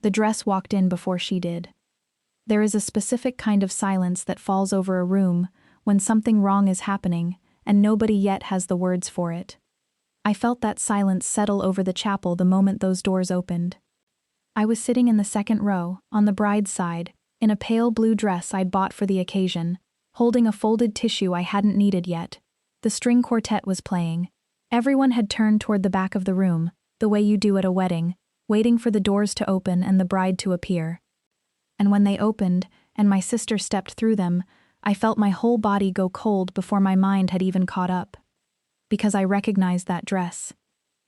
The dress walked in before she did. There is a specific kind of silence that falls over a room when something wrong is happening and nobody yet has the words for it. I felt that silence settle over the chapel the moment those doors opened. I was sitting in the second row, on the bride's side, in a pale blue dress I'd bought for the occasion, holding a folded tissue I hadn't needed yet. The string quartet was playing. Everyone had turned toward the back of the room, the way you do at a wedding, waiting for the doors to open and the bride to appear. And when they opened, and my sister stepped through them, I felt my whole body go cold before my mind had even caught up. Because I recognized that dress.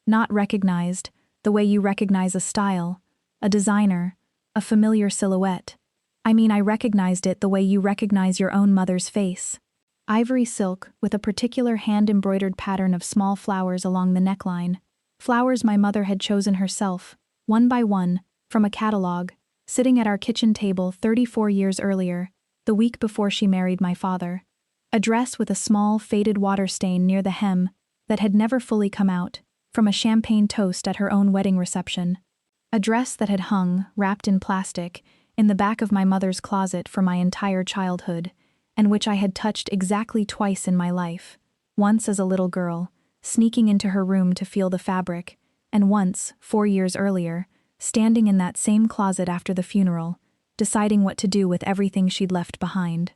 Not recognized, the way you recognize a style, a designer, a familiar silhouette. I mean, I recognized it the way you recognize your own mother's face. Ivory silk with a particular hand-embroidered pattern of small flowers along the neckline. Flowers my mother had chosen herself, one by one, from a catalog, sitting at our kitchen table 34 years earlier, the week before she married my father. A dress with a small, faded water stain near the hem that had never fully come out, from a champagne toast at her own wedding reception. A dress that had hung, wrapped in plastic, in the back of my mother's closet for my entire childhood, and which I had touched exactly twice in my life, once as a little girl, sneaking into her room to feel the fabric, and once, 4 years earlier, standing in that same closet after the funeral, deciding what to do with everything she'd left behind.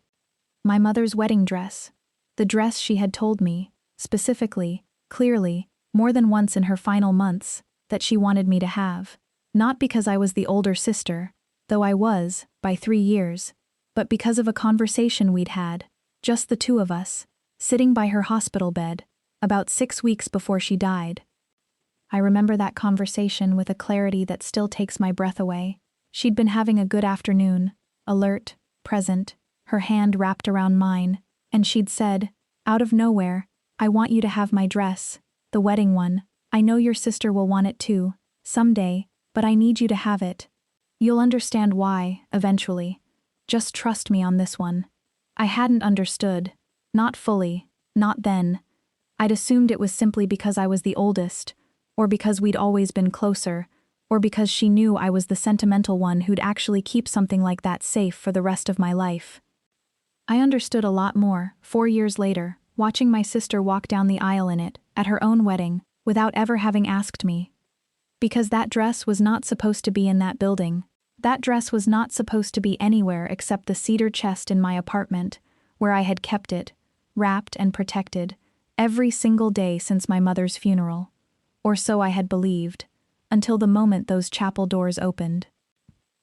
My mother's wedding dress. The dress she had told me, specifically, clearly, more than once in her final months, that she wanted me to have. Not because I was the older sister, though I was, by 3 years, but because of a conversation we'd had, just the two of us, sitting by her hospital bed, about 6 weeks before she died. I remember that conversation with a clarity that still takes my breath away. She'd been having a good afternoon, alert, present, her hand wrapped around mine, and she'd said, out of nowhere, "I want you to have my dress, the wedding one. I know your sister will want it too, someday, but I need you to have it. You'll understand why, eventually. Just trust me on this one." I hadn't understood. Not fully. Not then. I'd assumed it was simply because I was the oldest, or because we'd always been closer, or because she knew I was the sentimental one who'd actually keep something like that safe for the rest of my life. I understood a lot more, 4 years later, watching my sister walk down the aisle in it, at her own wedding, without ever having asked me. Because that dress was not supposed to be in that building. That dress was not supposed to be anywhere except the cedar chest in my apartment, where I had kept it, wrapped and protected, every single day since my mother's funeral. Or so I had believed, until the moment those chapel doors opened.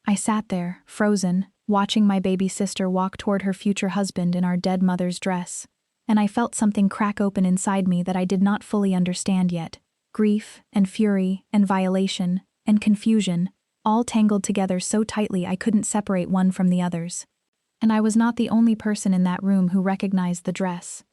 I sat there, frozen, watching my baby sister walk toward her future husband in our dead mother's dress, and I felt something crack open inside me that I did not fully understand yet. Grief and fury and violation and confusion, all tangled together so tightly I couldn't separate one from the others. And I was not the only person in that room who recognized the dress.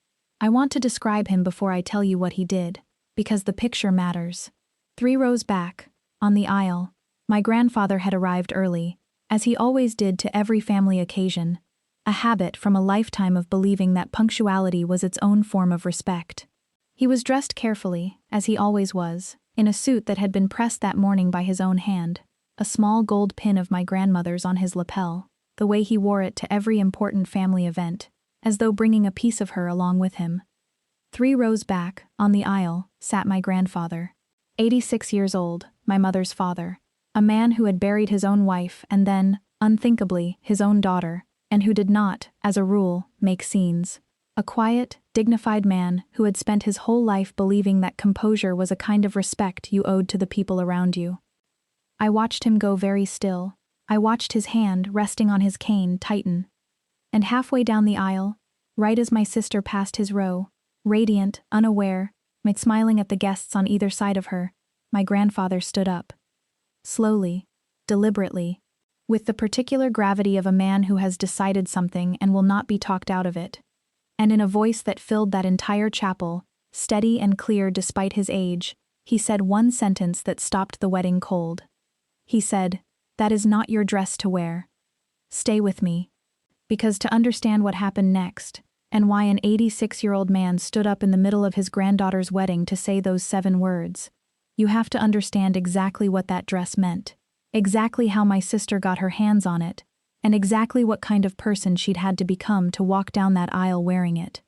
I want to describe him before I tell you what he did, because the picture matters. 3 rows back, on the aisle, my grandfather had arrived early, as he always did to every family occasion, a habit from a lifetime of believing that punctuality was its own form of respect. He was dressed carefully, as he always was, in a suit that had been pressed that morning by his own hand, a small gold pin of my grandmother's on his lapel, the way he wore it to every important family event, as though bringing a piece of her along with him. 3 rows back, on the aisle, sat my grandfather, 86 years old, my mother's father, a man who had buried his own wife and then, unthinkably, his own daughter, and who did not, as a rule, make scenes. A quiet, dignified man who had spent his whole life believing that composure was a kind of respect you owed to the people around you. I watched him go very still. I watched his hand resting on his cane tighten. And halfway down the aisle, right as my sister passed his row, radiant, unaware, mid smiling at the guests on either side of her, my grandfather stood up. Slowly, deliberately, with the particular gravity of a man who has decided something and will not be talked out of it. And in a voice that filled that entire chapel, steady and clear despite his age, he said one sentence that stopped the wedding cold. He said, "That is not your dress to wear. Stay with me." Because to understand what happened next, and why an 86-year-old man stood up in the middle of his granddaughter's wedding to say those 7 words, you have to understand exactly what that dress meant. exactly how my sister got her hands on it, and exactly what kind of person she'd had to become to walk down that aisle wearing it.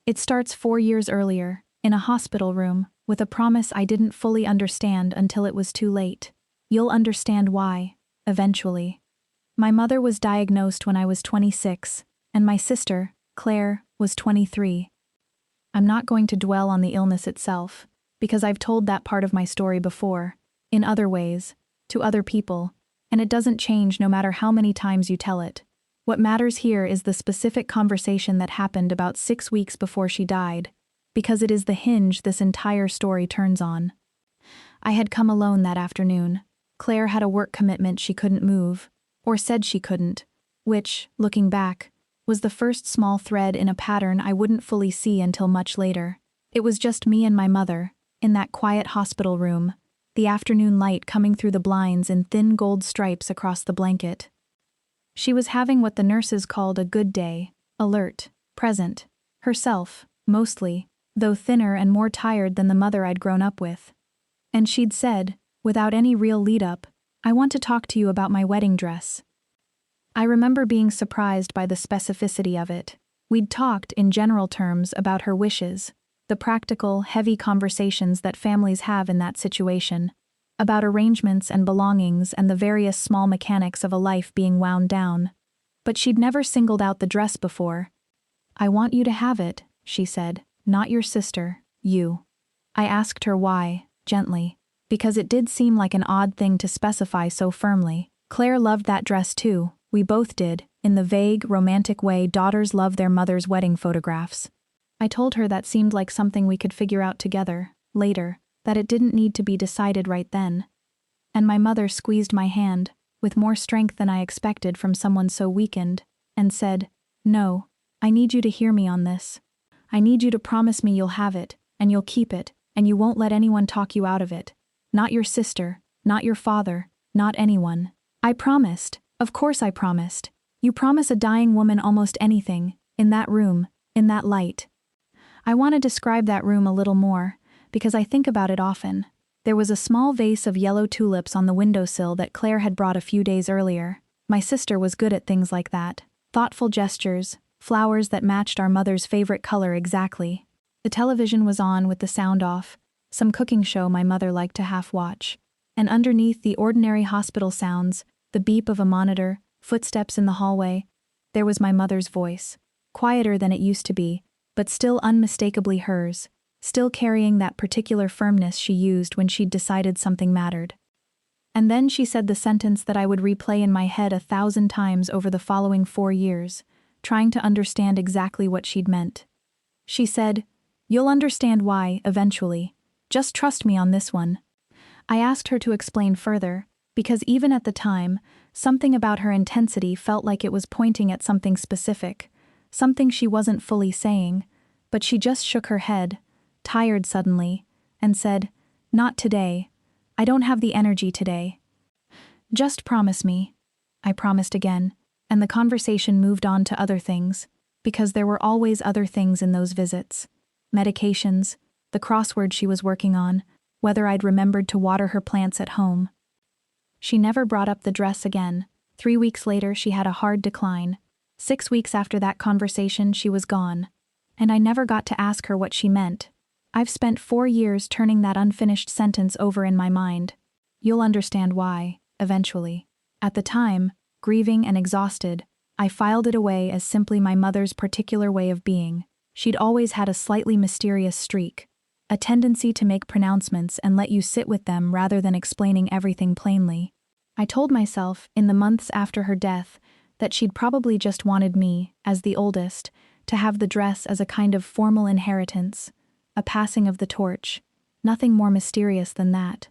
It starts 4 years earlier, in a hospital room, with a promise I didn't fully understand until it was too late. You'll understand why, eventually. My mother was diagnosed when I was 26, and my sister, Claire, was 23. I'm not going to dwell on the illness itself, because I've told that part of my story before, in other ways, to other people, and it doesn't change no matter how many times you tell it. What matters here is the specific conversation that happened about 6 weeks before she died, because it is the hinge this entire story turns on. I had come alone that afternoon. Claire had a work commitment she couldn't move, or said she couldn't, which, looking back, was the first small thread in a pattern I wouldn't fully see until much later. It was just me and my mother, in that quiet hospital room, the afternoon light coming through the blinds in thin gold stripes across the blanket. She was having what the nurses called a good day, alert, present, herself, mostly, though thinner and more tired than the mother I'd grown up with. And she'd said, without any real lead-up, "I want to talk to you about my wedding dress." I remember being surprised by the specificity of it. We'd talked, in general terms, about her wishes, the practical, heavy conversations that families have in that situation, about arrangements and belongings and the various small mechanics of a life being wound down. But she'd never singled out the dress before. "I want you to have it," she said, "not your sister, you." I asked her why, gently, because it did seem like an odd thing to specify so firmly. Claire loved that dress too, we both did, in the vague, romantic way daughters love their mother's wedding photographs. I told her that seemed like something we could figure out together, later, that it didn't need to be decided right then. And my mother squeezed my hand, with more strength than I expected from someone so weakened, and said, "No, I need you to hear me on this. I need you to promise me you'll have it, and you'll keep it, and you won't let anyone talk you out of it. Not your sister, not your father, not anyone." I promised. Of course I promised. You promise a dying woman almost anything, in that room, in that light. I want to describe that room a little more, because I think about it often. There was a small vase of yellow tulips on the windowsill that Claire had brought a few days earlier. My sister was good at things like that. Thoughtful gestures, flowers that matched our mother's favorite color exactly. The television was on with the sound off, some cooking show my mother liked to half-watch. And underneath the ordinary hospital sounds, the beep of a monitor, footsteps in the hallway, there was my mother's voice, quieter than it used to be, but still unmistakably hers, still carrying that particular firmness she used when she'd decided something mattered. And then she said the sentence that I would replay in my head 1,000 times over the following 4 years, trying to understand exactly what she'd meant. She said, "You'll understand why, eventually. Just trust me on this one." I asked her to explain further, because even at the time, something about her intensity felt like it was pointing at something specific, something she wasn't fully saying, but she just shook her head, tired suddenly, and said, "Not today. I don't have the energy today." "Just promise me." I promised again, and the conversation moved on to other things, because there were always other things in those visits. Medications, the crossword she was working on, whether I'd remembered to water her plants at home. She never brought up the dress again. 3 weeks later she had a hard decline. 6 weeks after that conversation she was gone. And I never got to ask her what she meant. I've spent 4 years turning that unfinished sentence over in my mind. You'll understand why, eventually. At the time, grieving and exhausted, I filed it away as simply my mother's particular way of being. She'd always had a slightly mysterious streak, a tendency to make pronouncements and let you sit with them rather than explaining everything plainly. I told myself, in the months after her death, that she'd probably just wanted me, as the oldest, to have the dress as a kind of formal inheritance, a passing of the torch, nothing more mysterious than that.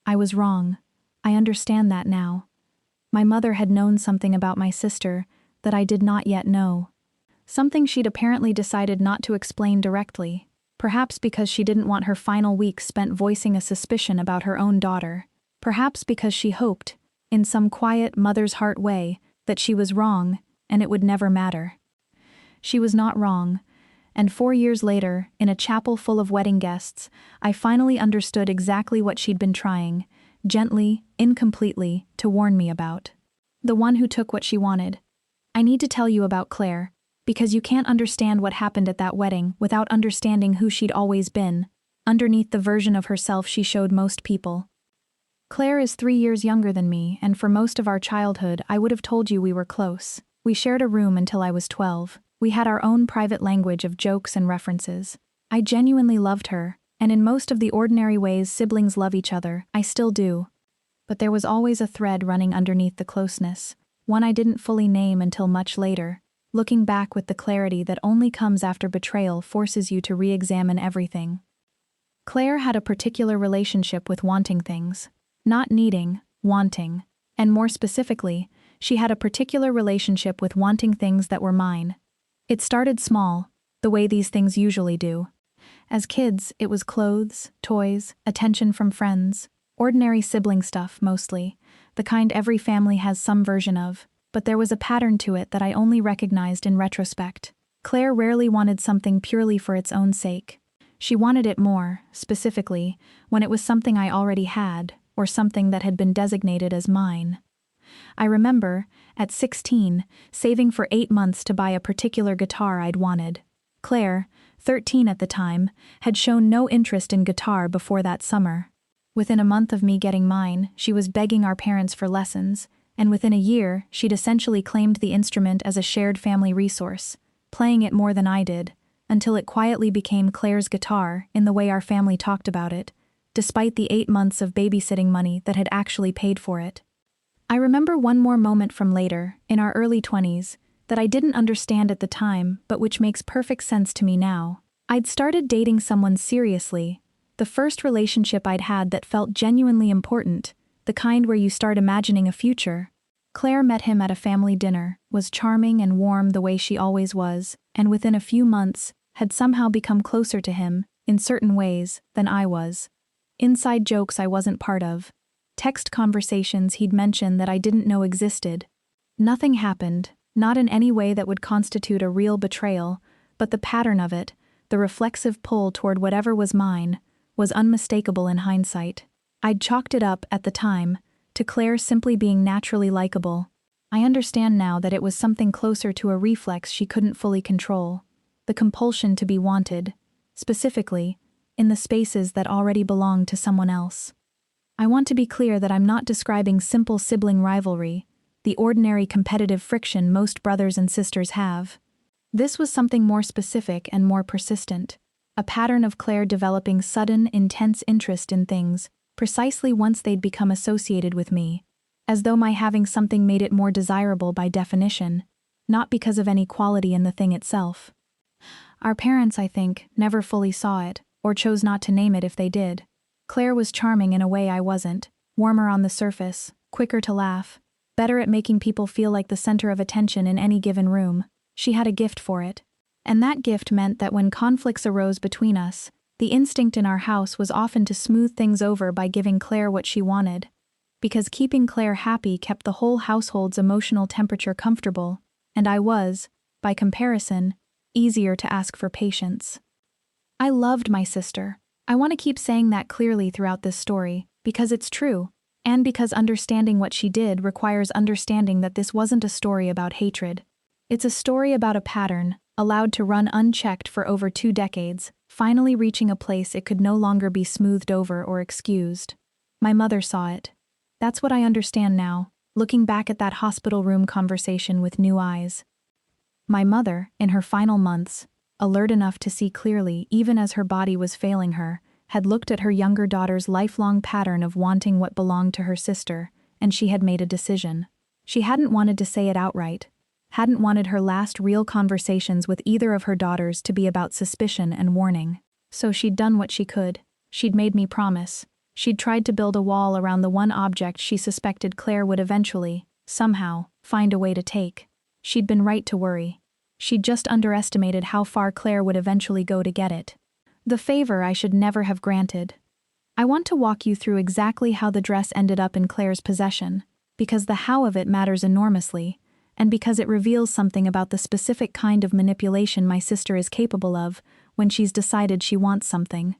I was wrong. I understand that now. My mother had known something about my sister that I did not yet know. Something she'd apparently decided not to explain directly, perhaps because she didn't want her final weeks spent voicing a suspicion about her own daughter, perhaps because she hoped, in some quiet mother's heart way, that she was wrong and it would never matter. She was not wrong, and 4 years later, in a chapel full of wedding guests, I finally understood exactly what she'd been trying, gently, incompletely, to warn me about. The one who took what she wanted. I need to tell you about Claire, because you can't understand what happened at that wedding without understanding who she'd always been, underneath the version of herself she showed most people. Claire is 3 years younger than me, and for most of our childhood I would have told you we were close. We shared a room until I was 12. We had our own private language of jokes and references. I genuinely loved her, and in most of the ordinary ways siblings love each other, I still do. But there was always a thread running underneath the closeness, one I didn't fully name until much later, looking back with the clarity that only comes after betrayal forces you to re-examine everything. Claire had a particular relationship with wanting things. Not needing, wanting. And more specifically, she had a particular relationship with wanting things that were mine. It started small, the way these things usually do. As kids, it was clothes, toys, attention from friends, ordinary sibling stuff mostly, the kind every family has some version of, but there was a pattern to it that I only recognized in retrospect. Claire rarely wanted something purely for its own sake. She wanted it more, specifically, when it was something I already had, or something that had been designated as mine. I remember, at 16, saving for 8 months to buy a particular guitar I'd wanted. Claire, 13 at the time, had shown no interest in guitar before that summer. Within a month of me getting mine, she was begging our parents for lessons, and within a year, she'd essentially claimed the instrument as a shared family resource, playing it more than I did, until it quietly became Claire's guitar in the way our family talked about it, despite the 8 months of babysitting money that had actually paid for it. I remember one more moment from later, in our early 20s, that I didn't understand at the time but which makes perfect sense to me now. I'd started dating someone seriously, the first relationship I'd had that felt genuinely important, the kind where you start imagining a future. Claire met him at a family dinner, was charming and warm the way she always was, and within a few months, had somehow become closer to him, in certain ways, than I was. Inside jokes I wasn't part of. Text conversations he'd mentioned that I didn't know existed. Nothing happened, not in any way that would constitute a real betrayal, but the pattern of it, the reflexive pull toward whatever was mine, was unmistakable in hindsight. I'd chalked it up, at the time, to Claire simply being naturally likable. I understand now that it was something closer to a reflex she couldn't fully control. The compulsion to be wanted, specifically, in the spaces that already belonged to someone else. I want to be clear that I'm not describing simple sibling rivalry, the ordinary competitive friction most brothers and sisters have. This was something more specific and more persistent, a pattern of Claire developing sudden, intense interest in things, precisely once they'd become associated with me, as though my having something made it more desirable by definition, not because of any quality in the thing itself. Our parents, I think, never fully saw it, or chose not to name it if they did. Claire was charming in a way I wasn't, warmer on the surface, quicker to laugh, better at making people feel like the center of attention in any given room. She had a gift for it. And that gift meant that when conflicts arose between us, the instinct in our house was often to smooth things over by giving Claire what she wanted. Because keeping Claire happy kept the whole household's emotional temperature comfortable, and I was, by comparison, easier to ask for patience. I loved my sister. I want to keep saying that clearly throughout this story, because it's true, and because understanding what she did requires understanding that this wasn't a story about hatred. It's a story about a pattern, allowed to run unchecked for over 2 decades, finally reaching a place it could no longer be smoothed over or excused. My mother saw it. That's what I understand now, looking back at that hospital room conversation with new eyes. My mother, in her final months, alert enough to see clearly even as her body was failing her, had looked at her younger daughter's lifelong pattern of wanting what belonged to her sister, and she had made a decision. She hadn't wanted to say it outright, hadn't wanted her last real conversations with either of her daughters to be about suspicion and warning. So she'd done what she could. She'd made me promise. She'd tried to build a wall around the one object she suspected Claire would eventually, somehow, find a way to take. She'd been right to worry. She'd just underestimated how far Claire would eventually go to get it. The favor I should never have granted. I want to walk you through exactly how the dress ended up in Claire's possession, because the how of it matters enormously, and because it reveals something about the specific kind of manipulation my sister is capable of when she's decided she wants something.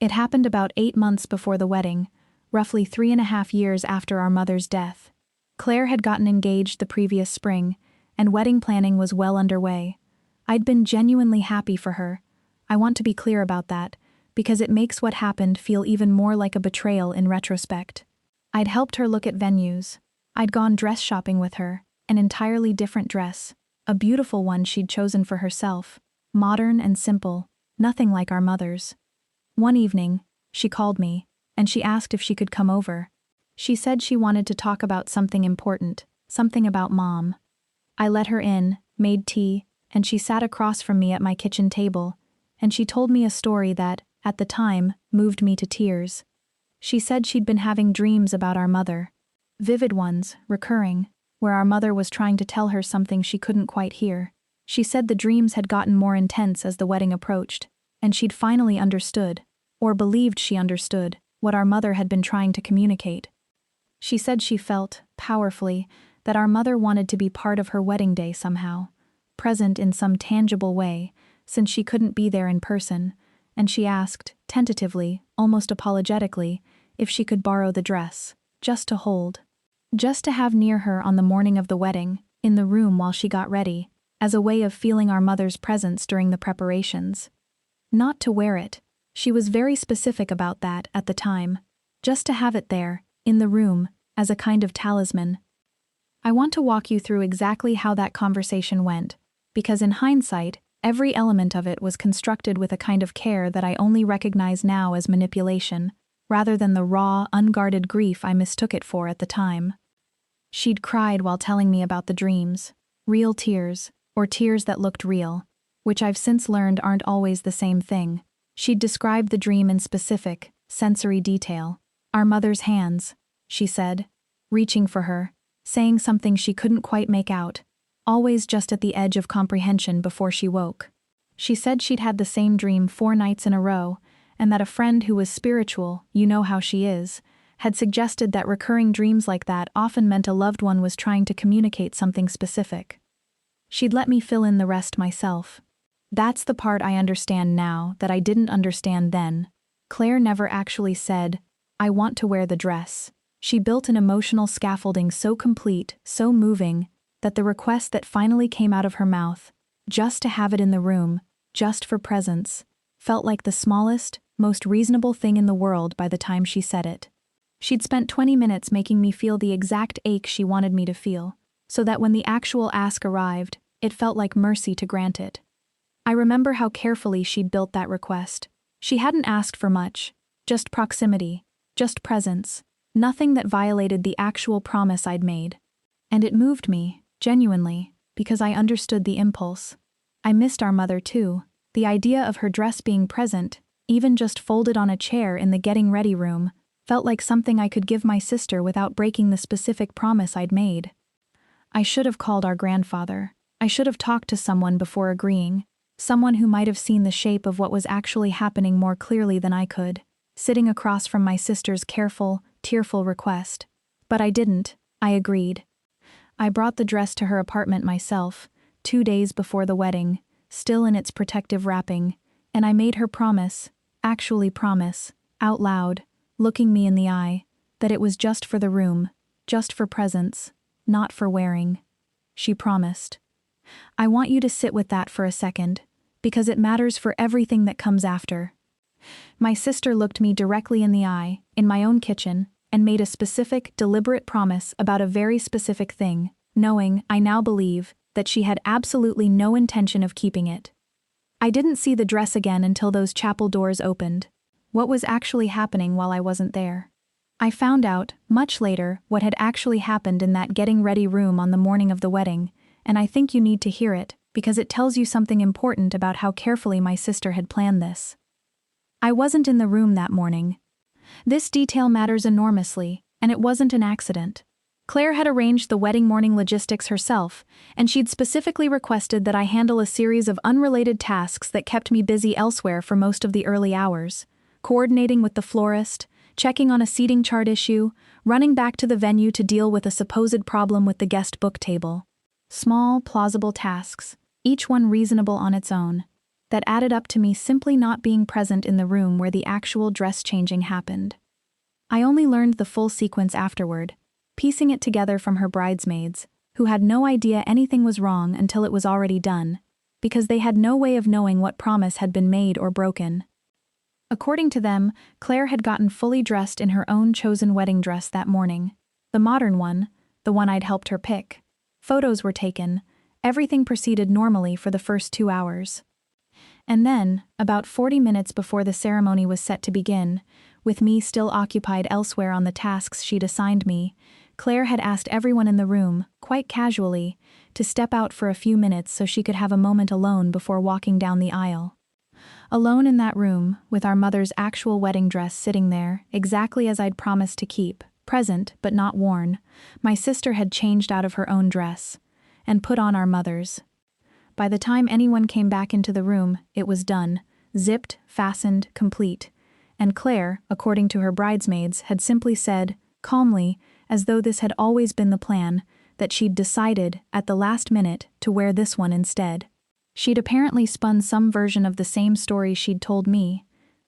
It happened about 8 months before the wedding, roughly 3.5 years after our mother's death. Claire had gotten engaged the previous spring, and wedding planning was well underway. I'd been genuinely happy for her. I want to be clear about that, because it makes what happened feel even more like a betrayal in retrospect. I'd helped her look at venues. I'd gone dress shopping with her, an entirely different dress, a beautiful one she'd chosen for herself, modern and simple, nothing like our mother's. One evening, she called me, and she asked if she could come over. She said she wanted to talk about something important, something about Mom. I let her in, made tea, and she sat across from me at my kitchen table, and she told me a story that, at the time, moved me to tears. She said she'd been having dreams about our mother. Vivid ones, recurring, where our mother was trying to tell her something she couldn't quite hear. She said the dreams had gotten more intense as the wedding approached, and she'd finally understood, or believed she understood, what our mother had been trying to communicate. She said she felt, powerfully, that our mother wanted to be part of her wedding day somehow, present in some tangible way, since she couldn't be there in person, and she asked, tentatively, almost apologetically, if she could borrow the dress, just to hold. Just to have near her on the morning of the wedding, in the room while she got ready, as a way of feeling our mother's presence during the preparations. Not to wear it. She was very specific about that at the time. Just to have it there, in the room, as a kind of talisman. I want to walk you through exactly how that conversation went, because in hindsight, every element of it was constructed with a kind of care that I only recognize now as manipulation, rather than the raw, unguarded grief I mistook it for at the time. She'd cried while telling me about the dreams, real tears, or tears that looked real, which I've since learned aren't always the same thing. She'd described the dream in specific, sensory detail. Our mother's hands, she said, reaching for her, saying something she couldn't quite make out, always just at the edge of comprehension before she woke. She said she'd had the same dream 4 nights in a row, and that a friend who was spiritual, you know how she is, had suggested that recurring dreams like that often meant a loved one was trying to communicate something specific. She'd let me fill in the rest myself. That's the part I understand now that I didn't understand then. Claire never actually said, "I want to wear the dress." She built an emotional scaffolding so complete, so moving, that the request that finally came out of her mouth, just to have it in the room, just for presence, felt like the smallest, most reasonable thing in the world by the time she said it. She'd spent 20 minutes making me feel the exact ache she wanted me to feel, so that when the actual ask arrived, it felt like mercy to grant it. I remember how carefully she'd built that request. She hadn't asked for much, just proximity, just presence, nothing that violated the actual promise I'd made. And it moved me, genuinely, because I understood the impulse. I missed our mother too. The idea of her dress being present, even just folded on a chair in the getting ready room, felt like something I could give my sister without breaking the specific promise I'd made. I should have called our grandfather. I should have talked to someone before agreeing, someone who might have seen the shape of what was actually happening more clearly than I could, sitting across from my sister's careful, tearful request. But I didn't. I agreed. I brought the dress to her apartment myself, 2 days before the wedding, still in its protective wrapping, and I made her promise, actually promise, out loud, looking me in the eye, that it was just for the room, just for presence, not for wearing. She promised. I want you to sit with that for a second, because it matters for everything that comes after. My sister looked me directly in the eye, in my own kitchen, and made a specific, deliberate promise about a very specific thing, knowing, I now believe, that she had absolutely no intention of keeping it. I didn't see the dress again until those chapel doors opened. What was actually happening while I wasn't there? I found out, much later, what had actually happened in that getting ready room on the morning of the wedding, and I think you need to hear it, because it tells you something important about how carefully my sister had planned this. I wasn't in the room that morning. This detail matters enormously, and it wasn't an accident. Claire had arranged the wedding morning logistics herself, and she'd specifically requested that I handle a series of unrelated tasks that kept me busy elsewhere for most of the early hours, coordinating with the florist, checking on a seating chart issue, running back to the venue to deal with a supposed problem with the guest book table. Small, plausible tasks, each one reasonable on its own, that added up to me simply not being present in the room where the actual dress changing happened. I only learned the full sequence afterward, piecing it together from her bridesmaids, who had no idea anything was wrong until it was already done, because they had no way of knowing what promise had been made or broken. According to them, Claire had gotten fully dressed in her own chosen wedding dress that morning, the modern one, the one I'd helped her pick. Photos were taken, everything proceeded normally for the first 2 hours. And then, about 40 minutes before the ceremony was set to begin, with me still occupied elsewhere on the tasks she'd assigned me, Claire had asked everyone in the room, quite casually, to step out for a few minutes so she could have a moment alone before walking down the aisle. Alone in that room, with our mother's actual wedding dress sitting there, exactly as I'd promised to keep, present but not worn, my sister had changed out of her own dress, and put on our mother's. By the time anyone came back into the room, it was done, zipped, fastened, complete, and Claire, according to her bridesmaids, had simply said, calmly, as though this had always been the plan, that she'd decided, at the last minute, to wear this one instead. She'd apparently spun some version of the same story she'd told me,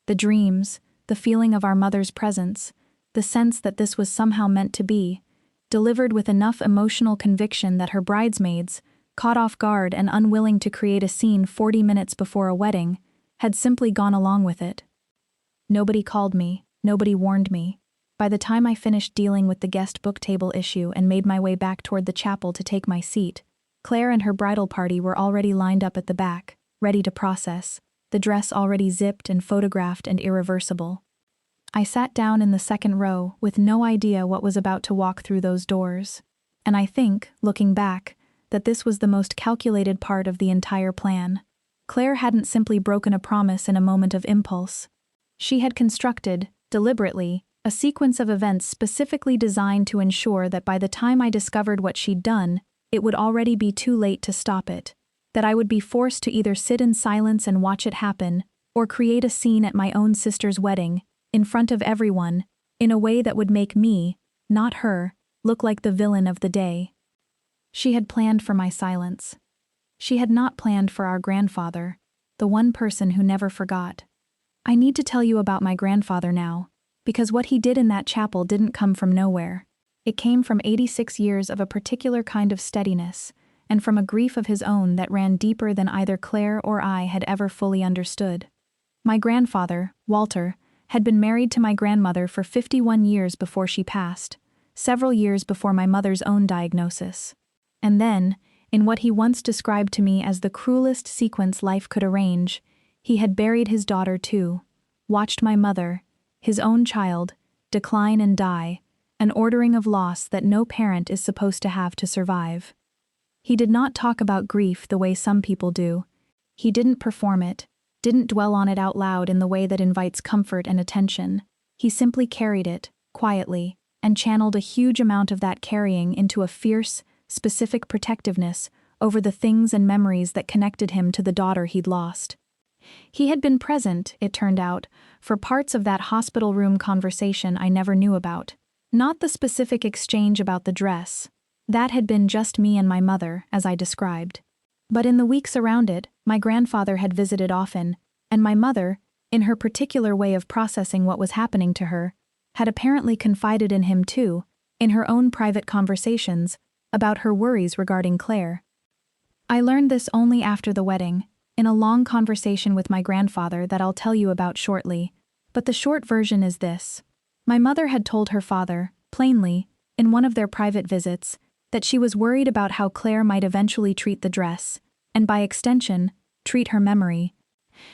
the dreams, the feeling of our mother's presence, the sense that this was somehow meant to be, delivered with enough emotional conviction that her bridesmaids, caught off guard and unwilling to create a scene 40 minutes before a wedding, had simply gone along with it. Nobody called me, nobody warned me. By the time I finished dealing with the guest book table issue and made my way back toward the chapel to take my seat, Claire and her bridal party were already lined up at the back, ready to process, the dress already zipped and photographed and irreversible. I sat down in the second row with no idea what was about to walk through those doors, and I think, looking back, that this was the most calculated part of the entire plan. Claire hadn't simply broken a promise in a moment of impulse. She had constructed, deliberately, a sequence of events specifically designed to ensure that by the time I discovered what she'd done, it would already be too late to stop it, that I would be forced to either sit in silence and watch it happen, or create a scene at my own sister's wedding, in front of everyone, in a way that would make me, not her, look like the villain of the day. She had planned for my silence. She had not planned for our grandfather, the one person who never forgot. I need to tell you about my grandfather now, because what he did in that chapel didn't come from nowhere. It came from 86 years of a particular kind of steadiness, and from a grief of his own that ran deeper than either Claire or I had ever fully understood. My grandfather, Walter, had been married to my grandmother for 51 years before she passed, several years before my mother's own diagnosis. And then, in what he once described to me as the cruelest sequence life could arrange, he had buried his daughter too, watched my mother, his own child, decline and die, an ordering of loss that no parent is supposed to have to survive. He did not talk about grief the way some people do. He didn't perform it, didn't dwell on it out loud in the way that invites comfort and attention. He simply carried it, quietly, and channeled a huge amount of that carrying into a fierce, specific protectiveness over the things and memories that connected him to the daughter he'd lost. He had been present, it turned out, for parts of that hospital room conversation I never knew about. Not the specific exchange about the dress. That had been just me and my mother, as I described. But in the weeks around it, my grandfather had visited often, and my mother, in her particular way of processing what was happening to her, had apparently confided in him too, in her own private conversations, about her worries regarding Claire. I learned this only after the wedding, in a long conversation with my grandfather that I'll tell you about shortly, but the short version is this. My mother had told her father, plainly, in one of their private visits, that she was worried about how Claire might eventually treat the dress, and by extension, treat her memory.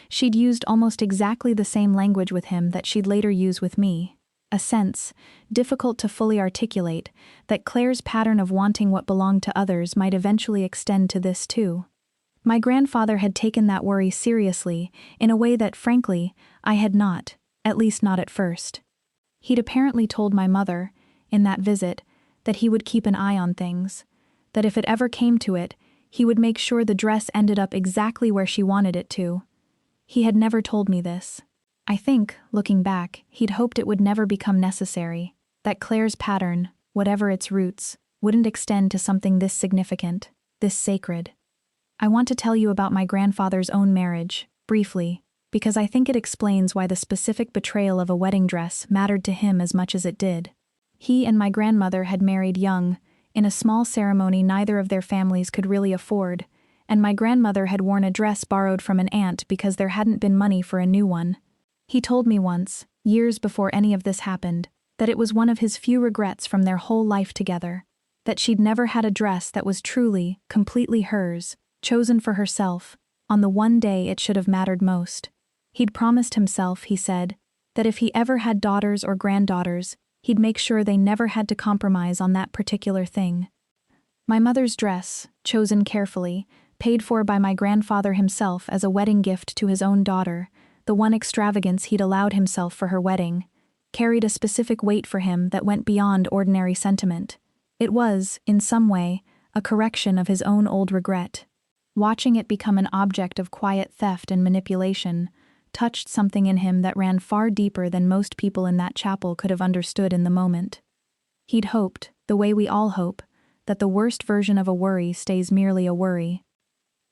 She'd used almost exactly the same language with him that she'd later use with me, a sense, difficult to fully articulate, that Claire's pattern of wanting what belonged to others might eventually extend to this too. My grandfather had taken that worry seriously, in a way that, frankly, I had not, at least not at first. He'd apparently told my mother, in that visit, that he would keep an eye on things, that if it ever came to it, he would make sure the dress ended up exactly where she wanted it to. He had never told me this. I think, looking back, he'd hoped it would never become necessary, that Claire's pattern, whatever its roots, wouldn't extend to something this significant, this sacred. I want to tell you about my grandfather's own marriage, briefly, because I think it explains why the specific betrayal of a wedding dress mattered to him as much as it did. He and my grandmother had married young, in a small ceremony neither of their families could really afford, and my grandmother had worn a dress borrowed from an aunt because there hadn't been money for a new one. He told me once, years before any of this happened, that it was one of his few regrets from their whole life together, that she'd never had a dress that was truly, completely hers, chosen for herself, on the one day it should have mattered most. He'd promised himself, he said, that if he ever had daughters or granddaughters, he'd make sure they never had to compromise on that particular thing. My mother's dress, chosen carefully, paid for by my grandfather himself as a wedding gift to his own daughter, the one extravagance he'd allowed himself for her wedding, carried a specific weight for him that went beyond ordinary sentiment. It was, in some way, a correction of his own old regret. Watching it become an object of quiet theft and manipulation touched something in him that ran far deeper than most people in that chapel could have understood in the moment. He'd hoped, the way we all hope, that the worst version of a worry stays merely a worry.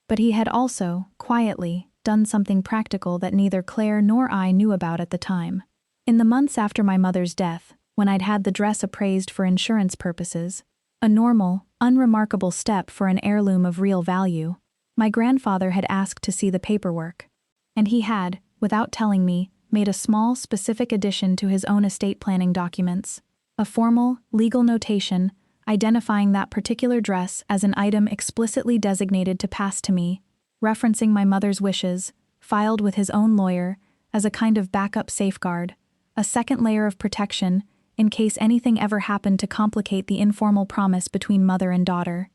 But he had also, quietly, done something practical that neither Claire nor I knew about at the time. In the months after my mother's death, when I'd had the dress appraised for insurance purposes, a normal, unremarkable step for an heirloom of real value, my grandfather had asked to see the paperwork. And he had, without telling me, made a small, specific addition to his own estate planning documents, a formal, legal notation identifying that particular dress as an item explicitly designated to pass to me, referencing my mother's wishes, filed with his own lawyer, as a kind of backup safeguard, a second layer of protection in case anything ever happened to complicate the informal promise between mother and daughter.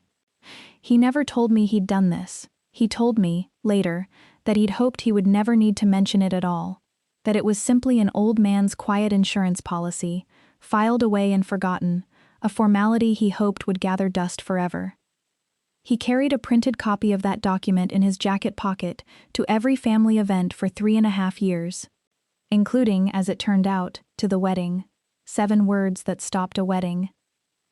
He never told me he'd done this. He told me, later, that he'd hoped he would never need to mention it at all, that it was simply an old man's quiet insurance policy, filed away and forgotten, a formality he hoped would gather dust forever. He carried a printed copy of that document in his jacket pocket to every family event for 3.5 years, including, as it turned out, to the wedding. 7 words that stopped a wedding.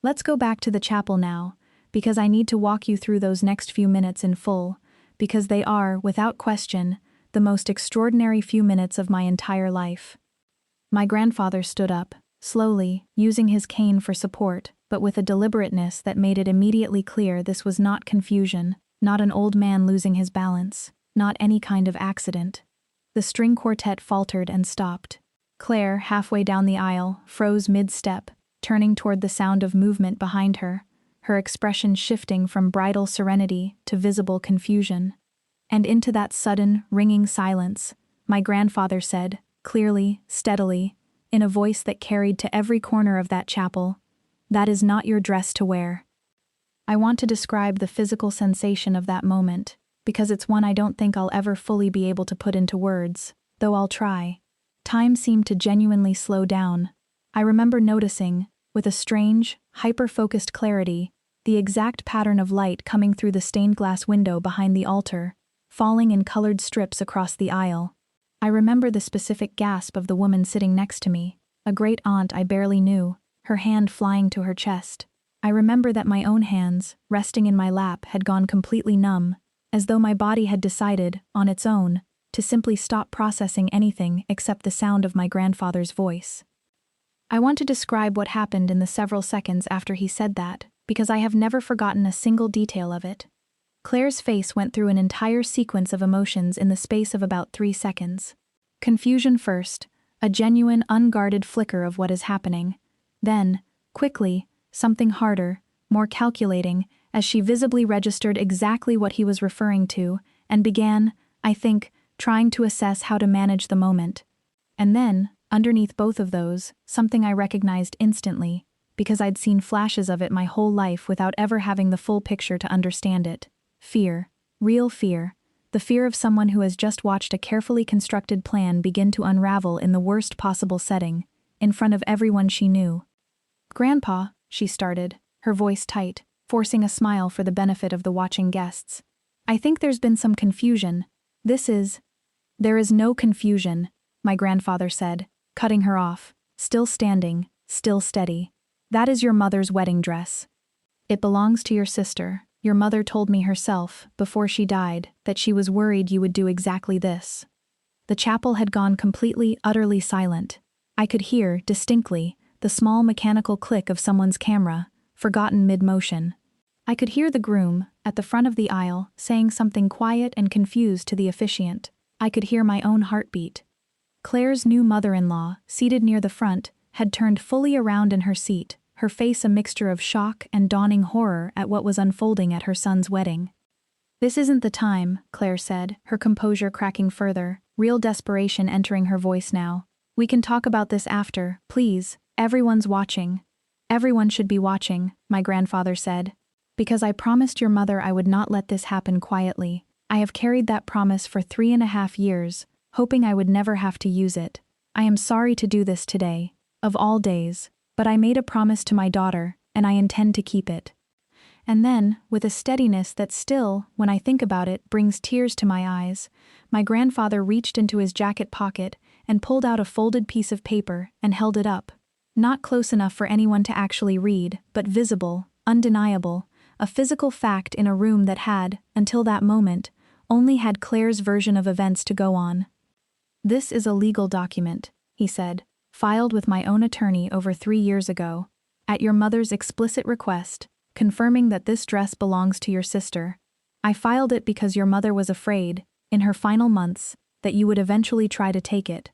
Let's go back to the chapel now, because I need to walk you through those next few minutes in full, because they are, without question, the most extraordinary few minutes of my entire life. My grandfather stood up, slowly, using his cane for support, but with a deliberateness that made it immediately clear this was not confusion, not an old man losing his balance, not any kind of accident. The string quartet faltered and stopped. Claire, halfway down the aisle, froze mid-step, turning toward the sound of movement behind her, her expression shifting from bridal serenity to visible confusion. And into that sudden, ringing silence, my grandfather said, clearly, steadily, in a voice that carried to every corner of that chapel, "That is not your dress to wear." I want to describe the physical sensation of that moment, because it's one I don't think I'll ever fully be able to put into words, though I'll try. Time seemed to genuinely slow down. I remember noticing, with a strange, hyper-focused clarity, the exact pattern of light coming through the stained glass window behind the altar, falling in colored strips across the aisle. I remember the specific gasp of the woman sitting next to me, a great aunt I barely knew, her hand flying to her chest. I remember that my own hands, resting in my lap, had gone completely numb, as though my body had decided, on its own, to simply stop processing anything except the sound of my grandfather's voice. I want to describe what happened in the several seconds after he said that, because I have never forgotten a single detail of it. Claire's face went through an entire sequence of emotions in the space of about 3 seconds. Confusion first, a genuine, unguarded flicker of what is happening. Then, quickly, something harder, more calculating, as she visibly registered exactly what he was referring to, and began, I think, trying to assess how to manage the moment. And then, underneath both of those, something I recognized instantly, because I'd seen flashes of it my whole life without ever having the full picture to understand it. Fear. Real fear. The fear of someone who has just watched a carefully constructed plan begin to unravel in the worst possible setting, in front of everyone she knew. "Grandpa," she started, her voice tight, forcing a smile for the benefit of the watching guests. "I think there's been some confusion. There is no confusion," my grandfather said, cutting her off, still standing, still steady. "That is your mother's wedding dress. It belongs to your sister. Your mother told me herself, before she died, that she was worried you would do exactly this." The chapel had gone completely, utterly silent. I could hear, distinctly, the small mechanical click of someone's camera, forgotten mid-motion. I could hear the groom, at the front of the aisle, saying something quiet and confused to the officiant. I could hear my own heartbeat. Claire's new mother-in-law, seated near the front, had turned fully around in her seat, her face a mixture of shock and dawning horror at what was unfolding at her son's wedding. "This isn't the time," Claire said, her composure cracking further, real desperation entering her voice now. "We can talk about this after, please. Everyone's watching." "Everyone should be watching," my grandfather said. "Because I promised your mother I would not let this happen quietly. I have carried that promise for 3.5 years, hoping I would never have to use it. I am sorry to do this today, of all days, but I made a promise to my daughter, and I intend to keep it." And then, with a steadiness that still, when I think about it, brings tears to my eyes, my grandfather reached into his jacket pocket and pulled out a folded piece of paper and held it up. Not close enough for anyone to actually read, but visible, undeniable, a physical fact in a room that had, until that moment, only had Claire's version of events to go on. "This is a legal document," he said, "filed with my own attorney over 3 years ago, at your mother's explicit request, confirming that this dress belongs to your sister. I filed it because your mother was afraid, in her final months, that you would eventually try to take it.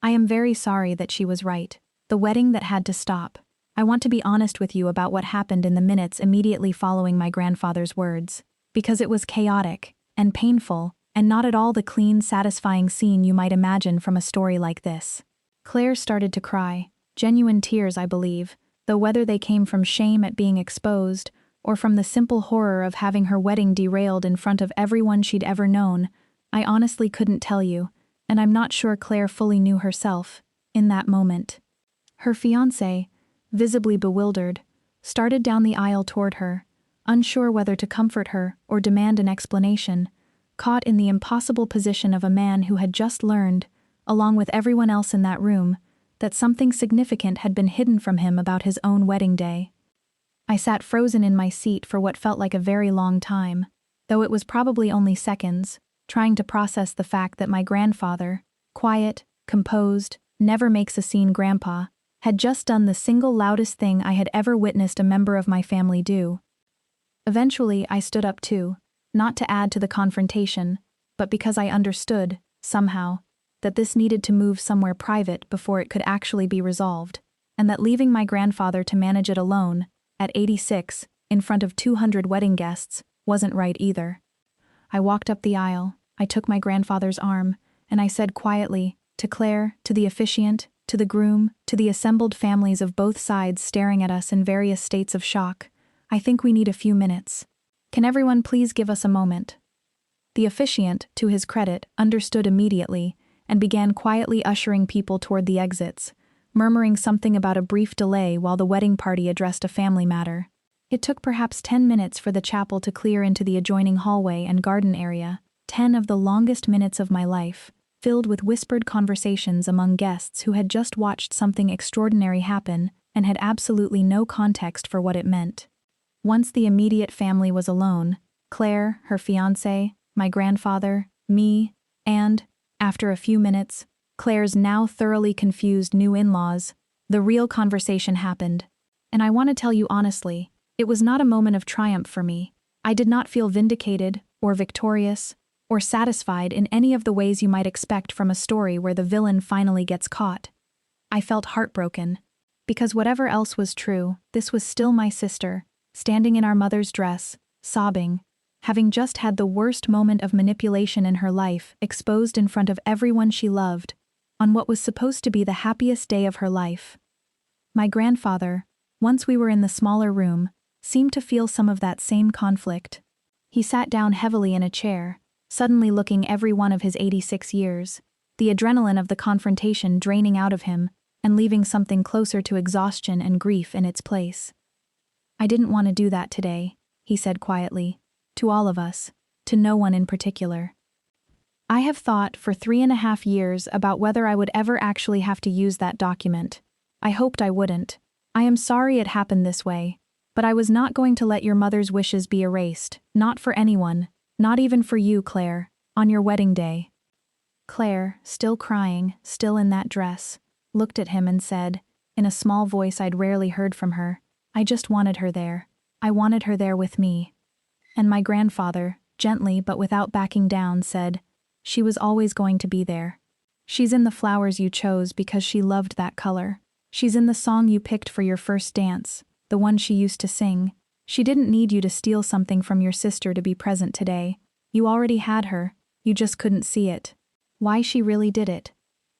I am very sorry that she was right. The wedding that had to stop. I want to be honest with you about what happened in the minutes immediately following my grandfather's words, because it was chaotic and painful, and not at all the clean, satisfying scene you might imagine from a story like this." Claire started to cry, genuine tears, I believe, though whether they came from shame at being exposed, or from the simple horror of having her wedding derailed in front of everyone she'd ever known, I honestly couldn't tell you, and I'm not sure Claire fully knew herself, in that moment. Her fiancé, visibly bewildered, started down the aisle toward her, unsure whether to comfort her or demand an explanation, caught in the impossible position of a man who had just learned, along with everyone else in that room, that something significant had been hidden from him about his own wedding day. I sat frozen in my seat for what felt like a very long time, though it was probably only seconds, trying to process the fact that my grandfather, quiet, composed, never-makes-a-scene grandpa, had just done the single loudest thing I had ever witnessed a member of my family do. Eventually, I stood up too, not to add to the confrontation, but because I understood, somehow, that this needed to move somewhere private before it could actually be resolved, and that leaving my grandfather to manage it alone, at 86, in front of 200 wedding guests, wasn't right either. I walked up the aisle, I took my grandfather's arm, and I said quietly, to Claire, to the officiant, to the groom, to the assembled families of both sides staring at us in various states of shock, "I think we need a few minutes. Can everyone please give us a moment?" The officiant, to his credit, understood immediately, and began quietly ushering people toward the exits, murmuring something about a brief delay while the wedding party addressed a family matter. It took perhaps 10 minutes for the chapel to clear into the adjoining hallway and garden area, 10 of the longest minutes of my life, filled with whispered conversations among guests who had just watched something extraordinary happen and had absolutely no context for what it meant. Once the immediate family was alone, Claire, her fiancé, my grandfather, me, and, after a few minutes, Claire's now thoroughly confused new in-laws, the real conversation happened. And I want to tell you honestly, it was not a moment of triumph for me. I did not feel vindicated, or victorious, or satisfied in any of the ways you might expect from a story where the villain finally gets caught. I felt heartbroken, because whatever else was true, this was still my sister, standing in our mother's dress, sobbing, having just had the worst moment of manipulation in her life exposed in front of everyone she loved, on what was supposed to be the happiest day of her life. My grandfather, once we were in the smaller room, seemed to feel some of that same conflict. He sat down heavily in a chair, suddenly looking every one of his 86 years, the adrenaline of the confrontation draining out of him and leaving something closer to exhaustion and grief in its place. "I didn't want to do that today," he said quietly, "to all of us, to no one in particular. I have thought for 3.5 years about whether I would ever actually have to use that document. I hoped I wouldn't. I am sorry it happened this way, but I was not going to let your mother's wishes be erased, not for anyone, not even for you, Claire, on your wedding day." Claire, still crying, still in that dress, looked at him and said, in a small voice I'd rarely heard from her, "I just wanted her there. I wanted her there with me." And my grandfather, gently but without backing down, said, "She was always going to be there. She's in the flowers you chose because she loved that color. She's in the song you picked for your first dance, the one she used to sing. She didn't need you to steal something from your sister to be present today. You already had her, you just couldn't see it." Why she really did it.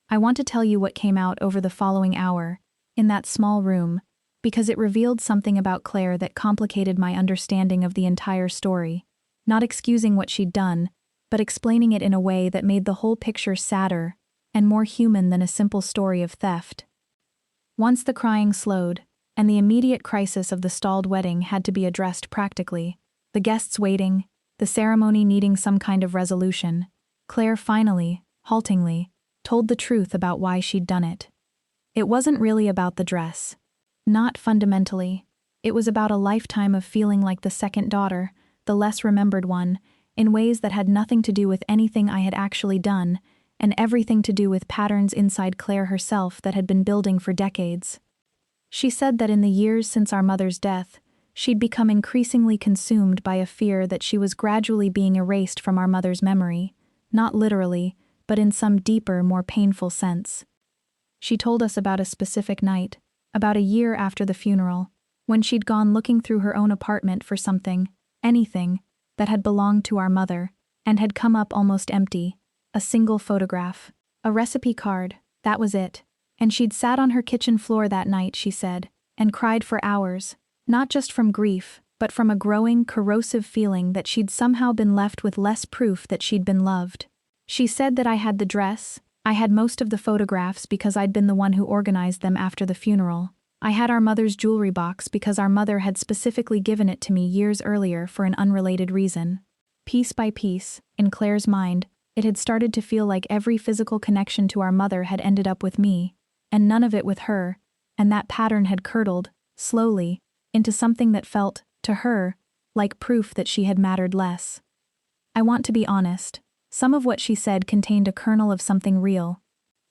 I want to tell you what came out over the following hour, in that small room, because it revealed something about Claire that complicated my understanding of the entire story, not excusing what she'd done, but explaining it in a way that made the whole picture sadder and more human than a simple story of theft. Once the crying slowed, and the immediate crisis of the stalled wedding had to be addressed practically, the guests waiting, the ceremony needing some kind of resolution, Claire finally, haltingly, told the truth about why she'd done it. It wasn't really about the dress. Not fundamentally. It was about a lifetime of feeling like the second daughter, the less remembered one, in ways that had nothing to do with anything I had actually done, and everything to do with patterns inside Claire herself that had been building for decades. She said that in the years since our mother's death, she'd become increasingly consumed by a fear that she was gradually being erased from our mother's memory, not literally, but in some deeper, more painful sense. She told us about a specific night, about a year after the funeral, when she'd gone looking through her own apartment for something, anything, that had belonged to our mother, and had come up almost empty. A single photograph. A recipe card, that was it. And she'd sat on her kitchen floor that night, she said, and cried for hours, not just from grief, but from a growing, corrosive feeling that she'd somehow been left with less proof that she'd been loved. She said that I had the dress, I had most of the photographs because I'd been the one who organized them after the funeral. I had our mother's jewelry box because our mother had specifically given it to me years earlier for an unrelated reason. Piece by piece, in Claire's mind, it had started to feel like every physical connection to our mother had ended up with me, and none of it with her, and that pattern had curdled, slowly, into something that felt, to her, like proof that she had mattered less. I want to be honest. Some of what she said contained a kernel of something real.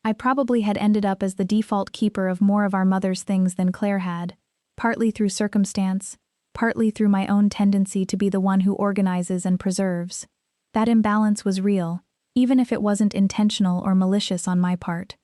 I probably had ended up as the default keeper of more of our mother's things than Claire had, partly through circumstance, partly through my own tendency to be the one who organizes and preserves. That imbalance was real, even if it wasn't intentional or malicious on my part.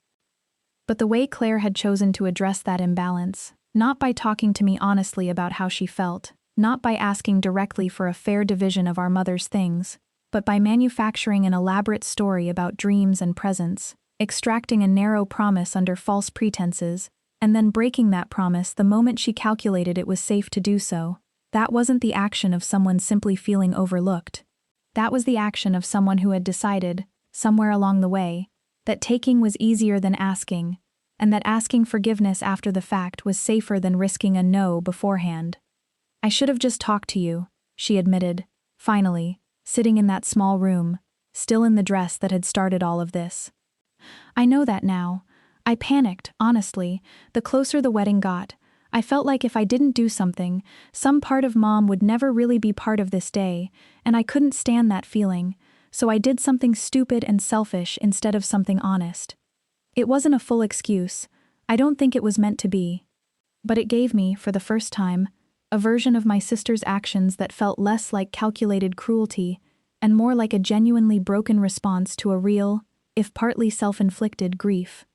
But the way Claire had chosen to address that imbalance, not by talking to me honestly about how she felt, not by asking directly for a fair division of our mother's things, but by manufacturing an elaborate story about dreams and presents, extracting a narrow promise under false pretenses, and then breaking that promise the moment she calculated it was safe to do so. That wasn't the action of someone simply feeling overlooked. That was the action of someone who had decided, somewhere along the way, that taking was easier than asking, and that asking forgiveness after the fact was safer than risking a no beforehand. "I should have just talked to you," she admitted, finally, sitting in that small room, still in the dress that had started all of this. "I know that now. I panicked, honestly. The closer the wedding got, I felt like if I didn't do something, some part of Mom would never really be part of this day, and I couldn't stand that feeling, so I did something stupid and selfish instead of something honest. It wasn't a full excuse. I don't think it was meant to be. But it gave me, for the first time, a version of my sister's actions that felt less like calculated cruelty and more like a genuinely broken response to a real, if partly self-inflicted, grief.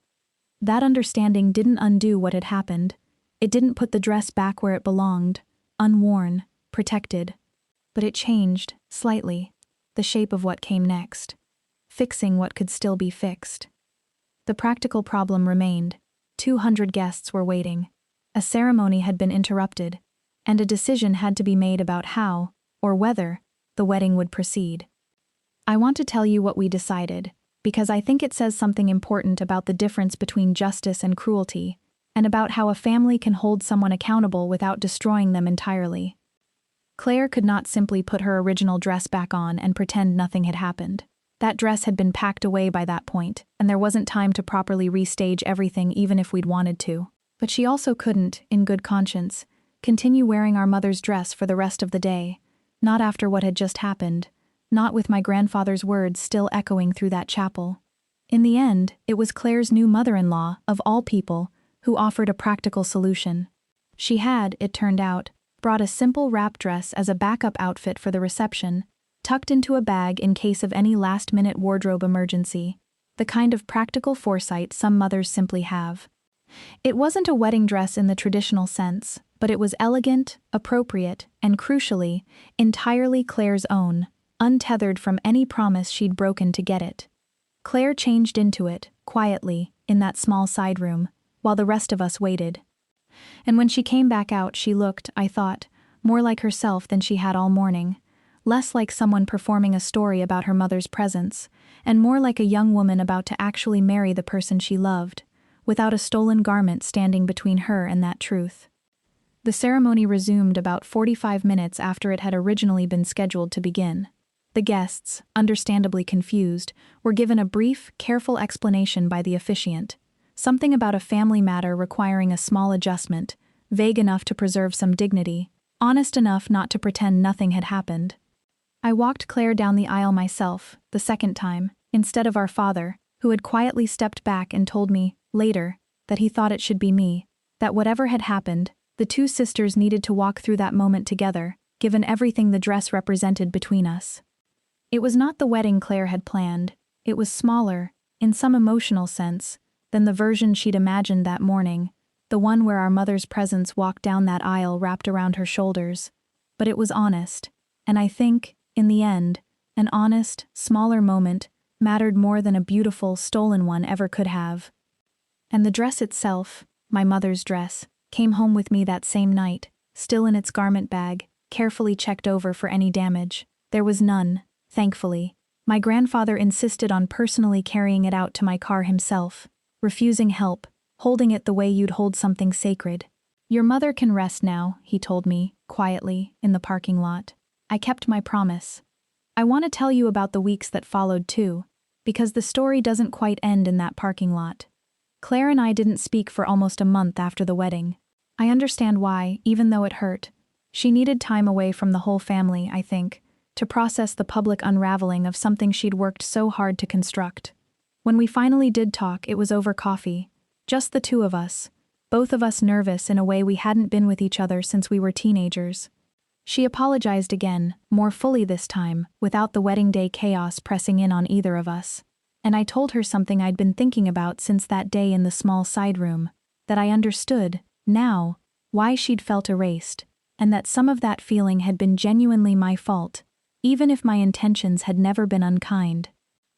That understanding didn't undo what had happened. It didn't put the dress back where it belonged, unworn, protected. But it changed, slightly, the shape of what came next, fixing what could still be fixed. The practical problem remained. 200 guests were waiting. A ceremony had been interrupted, and a decision had to be made about how, or whether, the wedding would proceed. I want to tell you what we decided, because I think it says something important about the difference between justice and cruelty, and about how a family can hold someone accountable without destroying them entirely. Claire could not simply put her original dress back on and pretend nothing had happened. That dress had been packed away by that point, and there wasn't time to properly restage everything even if we'd wanted to. But she also couldn't, in good conscience, continue wearing our mother's dress for the rest of the day, not after what had just happened, not with my grandfather's words still echoing through that chapel. In the end, it was Claire's new mother-in-law, of all people, who offered a practical solution. She had, it turned out, brought a simple wrap dress as a backup outfit for the reception, tucked into a bag in case of any last-minute wardrobe emergency, the kind of practical foresight some mothers simply have. It wasn't a wedding dress in the traditional sense, but it was elegant, appropriate, and crucially, entirely Claire's own, untethered from any promise she'd broken to get it. Claire changed into it, quietly, in that small side room, while the rest of us waited. And when she came back out, she looked, I thought, more like herself than she had all morning, less like someone performing a story about her mother's presence, and more like a young woman about to actually marry the person she loved, without a stolen garment standing between her and that truth. The ceremony resumed about 45 minutes after it had originally been scheduled to begin. The guests, understandably confused, were given a brief, careful explanation by the officiant, something about a family matter requiring a small adjustment, vague enough to preserve some dignity, honest enough not to pretend nothing had happened. I walked Claire down the aisle myself, the second time, instead of our father, who had quietly stepped back and told me, later, that he thought it should be me, that whatever had happened, the two sisters needed to walk through that moment together, given everything the dress represented between us. It was not the wedding Claire had planned. It was smaller, in some emotional sense, than the version she'd imagined that morning, the one where our mother's presence walked down that aisle wrapped around her shoulders. But it was honest, and I think, in the end, an honest, smaller moment mattered more than a beautiful, stolen one ever could have. And the dress itself, my mother's dress, came home with me that same night, still in its garment bag, carefully checked over for any damage. There was none. Thankfully, my grandfather insisted on personally carrying it out to my car himself, refusing help, holding it the way you'd hold something sacred. Your mother can rest now, he told me, quietly, in the parking lot. I kept my promise. I want to tell you about the weeks that followed too, because the story doesn't quite end in that parking lot. Claire and I didn't speak for almost a month after the wedding. I understand why, even though it hurt. She needed time away from the whole family, I think, to process the public unraveling of something she'd worked so hard to construct. When we finally did talk, it was over coffee. Just the two of us, both of us nervous in a way we hadn't been with each other since we were teenagers. She apologized again, more fully this time, without the wedding day chaos pressing in on either of us. And I told her something I'd been thinking about since that day in the small side room, that I understood, now, why she'd felt erased, and that some of that feeling had been genuinely my fault, even if my intentions had never been unkind.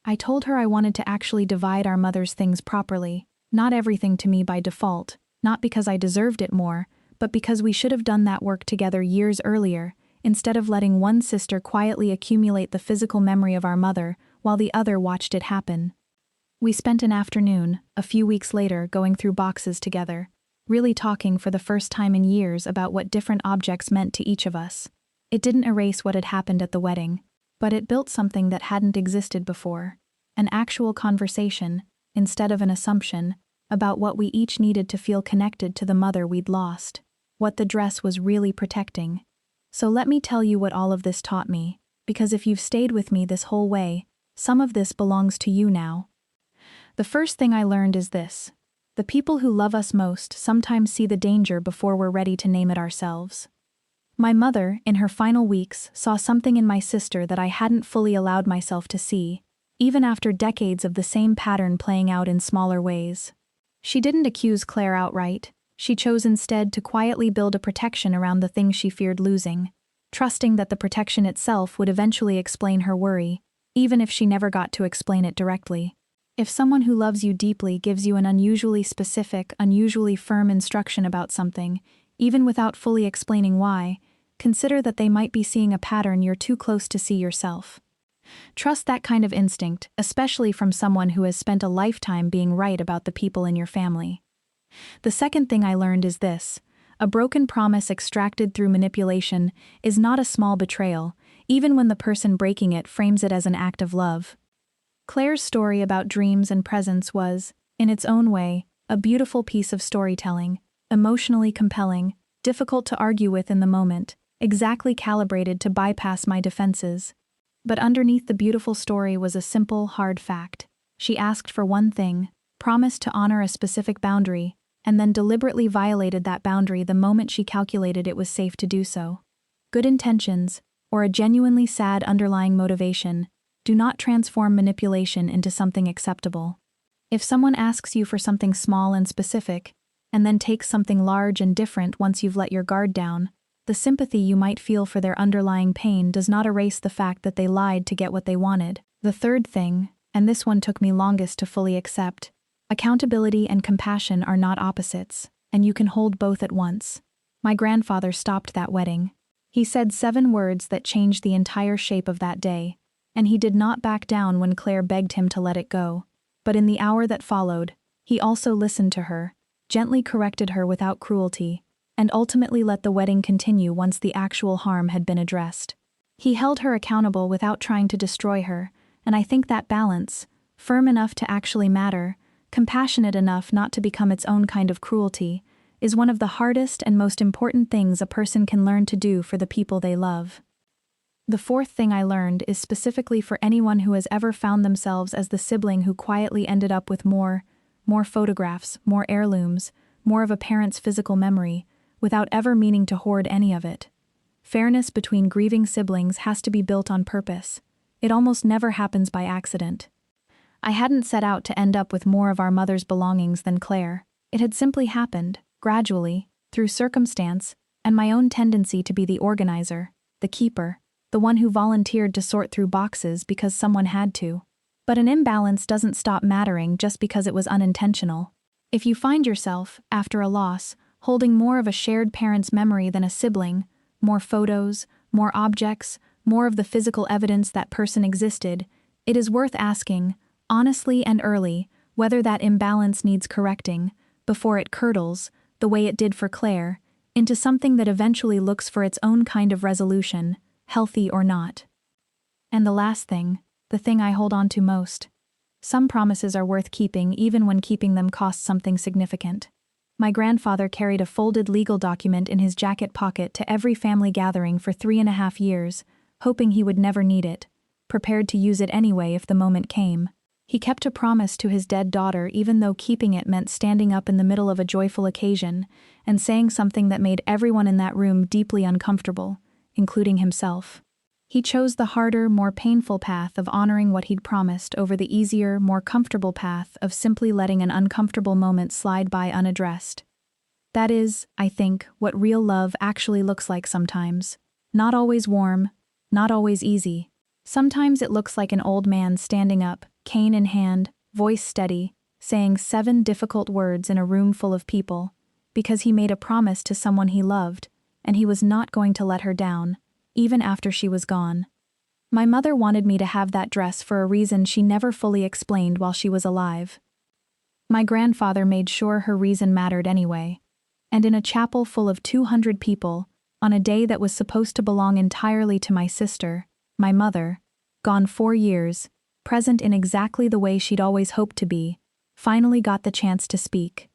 I told her I wanted to actually divide our mother's things properly, not everything to me by default, not because I deserved it more, but because we should have done that work together years earlier, instead of letting one sister quietly accumulate the physical memory of our mother while the other watched it happen. We spent an afternoon, a few weeks later, going through boxes together, really talking for the first time in years about what different objects meant to each of us. It didn't erase what had happened at the wedding, but it built something that hadn't existed before, an actual conversation, instead of an assumption, about what we each needed to feel connected to the mother we'd lost, what the dress was really protecting. So let me tell you what all of this taught me, because if you've stayed with me this whole way, some of this belongs to you now. The first thing I learned is this: the people who love us most sometimes see the danger before we're ready to name it ourselves. My mother, in her final weeks, saw something in my sister that I hadn't fully allowed myself to see, even after decades of the same pattern playing out in smaller ways. She didn't accuse Claire outright. She chose instead to quietly build a protection around the things she feared losing, trusting that the protection itself would eventually explain her worry, even if she never got to explain it directly. If someone who loves you deeply gives you an unusually specific, unusually firm instruction about something, even without fully explaining why, consider that they might be seeing a pattern you're too close to see yourself. Trust that kind of instinct, especially from someone who has spent a lifetime being right about the people in your family. The second thing I learned is this: a broken promise extracted through manipulation is not a small betrayal, even when the person breaking it frames it as an act of love. Claire's story about dreams and presence was, in its own way, a beautiful piece of storytelling, emotionally compelling, difficult to argue with in the moment, exactly calibrated to bypass my defenses. But underneath the beautiful story was a simple, hard fact. She asked for one thing, promised to honor a specific boundary, and then deliberately violated that boundary the moment she calculated it was safe to do so. Good intentions, or a genuinely sad underlying motivation, do not transform manipulation into something acceptable. If someone asks you for something small and specific, and then takes something large and different once you've let your guard down, the sympathy you might feel for their underlying pain does not erase the fact that they lied to get what they wanted. The third thing, and this one took me longest to fully accept, accountability and compassion are not opposites, and you can hold both at once. My grandfather stopped that wedding. He said 7 words that changed the entire shape of that day, and he did not back down when Claire begged him to let it go. But in the hour that followed, he also listened to her, gently corrected her without cruelty, and ultimately let the wedding continue once the actual harm had been addressed. He held her accountable without trying to destroy her, and I think that balance, firm enough to actually matter, compassionate enough not to become its own kind of cruelty, is one of the hardest and most important things a person can learn to do for the people they love. The fourth thing I learned is specifically for anyone who has ever found themselves as the sibling who quietly ended up with more photographs, more heirlooms, more of a parent's physical memory, without ever meaning to hoard any of it. Fairness between grieving siblings has to be built on purpose. It almost never happens by accident. I hadn't set out to end up with more of our mother's belongings than Claire. It had simply happened, gradually, through circumstance, and my own tendency to be the organizer, the keeper, the one who volunteered to sort through boxes because someone had to. But an imbalance doesn't stop mattering just because it was unintentional. If you find yourself, after a loss, holding more of a shared parent's memory than a sibling, more photos, more objects, more of the physical evidence that person existed, it is worth asking, honestly and early, whether that imbalance needs correcting, before it curdles, the way it did for Claire, into something that eventually looks for its own kind of resolution, healthy or not. And the last thing, the thing I hold on to most. Some promises are worth keeping even when keeping them costs something significant. My grandfather carried a folded legal document in his jacket pocket to every family gathering for 3.5 years, hoping he would never need it, prepared to use it anyway if the moment came. He kept a promise to his dead daughter even though keeping it meant standing up in the middle of a joyful occasion and saying something that made everyone in that room deeply uncomfortable, including himself. He chose the harder, more painful path of honoring what he'd promised over the easier, more comfortable path of simply letting an uncomfortable moment slide by unaddressed. That is, I think, what real love actually looks like sometimes. Not always warm, not always easy. Sometimes it looks like an old man standing up, cane in hand, voice steady, saying 7 difficult words in a room full of people, because he made a promise to someone he loved, and he was not going to let her down, even after she was gone. My mother wanted me to have that dress for a reason she never fully explained while she was alive. My grandfather made sure her reason mattered anyway, and in a chapel full of 200 people, on a day that was supposed to belong entirely to my sister, my mother, gone 4 years, present in exactly the way she'd always hoped to be, finally got the chance to speak.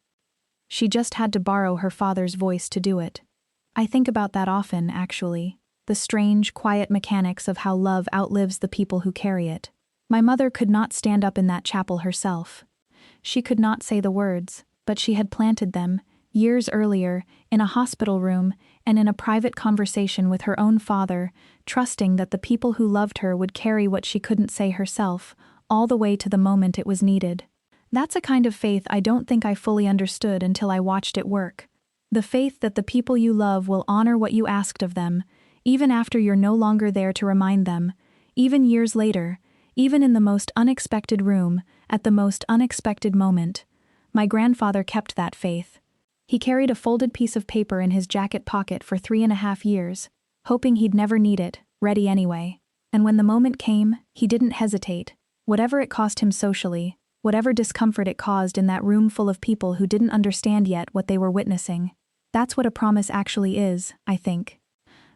She just had to borrow her father's voice to do it. I think about that often, actually. The strange, quiet mechanics of how love outlives the people who carry it. My mother could not stand up in that chapel herself. She could not say the words, but she had planted them, years earlier, in a hospital room and in a private conversation with her own father, trusting that the people who loved her would carry what she couldn't say herself, all the way to the moment it was needed. That's a kind of faith I don't think I fully understood until I watched it work. The faith that the people you love will honor what you asked of them, even after you're no longer there to remind them, even years later, even in the most unexpected room, at the most unexpected moment. My grandfather kept that faith. He carried a folded piece of paper in his jacket pocket for 3.5 years, hoping he'd never need it, ready anyway. And when the moment came, he didn't hesitate, whatever it cost him socially, whatever discomfort it caused in that room full of people who didn't understand yet what they were witnessing. That's what a promise actually is, I think.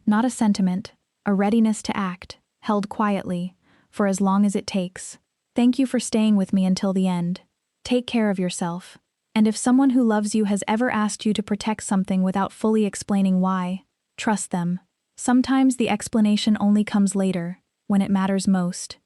Not a sentiment, a readiness to act, held quietly, for as long as it takes. Thank you for staying with me until the end. Take care of yourself. And if someone who loves you has ever asked you to protect something without fully explaining why, trust them. Sometimes the explanation only comes later, when it matters most.